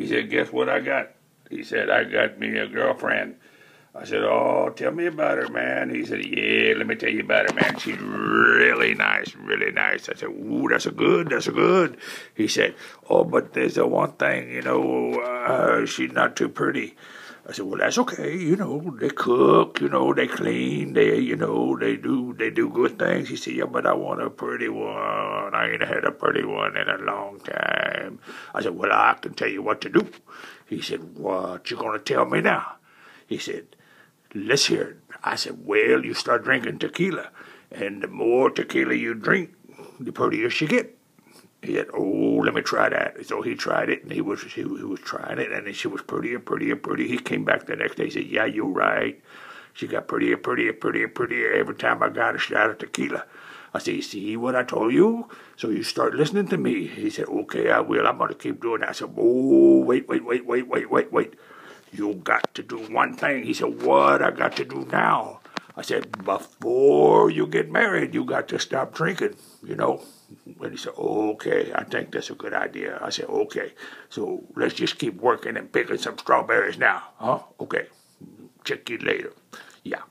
He said, guess what I got? He said, I got me a girlfriend. I said, oh, tell me about her, man. He said, yeah, let me tell you about her, man. She's really nice, really nice. I said, ooh, that's a good. He said, oh, but there's a one thing, she's not too pretty. I said, well, that's okay. They cook, they clean, they do good things. He said, yeah, but I want a pretty one. I ain't had a pretty one in a long time. I said, well, I can tell you what to do. He said, what you gonna tell me now? He said, let's hear it. I said, well, you start drinking tequila, and the more tequila you drink, the prettier she get. He said, oh, let me try that. So he tried it, and he was trying it, and she was prettier. He came back the next day. He said, yeah, you're right. She got prettier every time I got a shot of tequila. I said, you see what I told you? So you start listening to me. He said, okay, I will. I'm going to keep doing that. I said, oh, wait. You got to do one thing. He said, what I got to do now? I said, before you get married, you got to stop drinking, And he said, okay, I think that's a good idea. I said, okay, so let's just keep working and picking some strawberries now, huh? Okay, check you later. Yeah.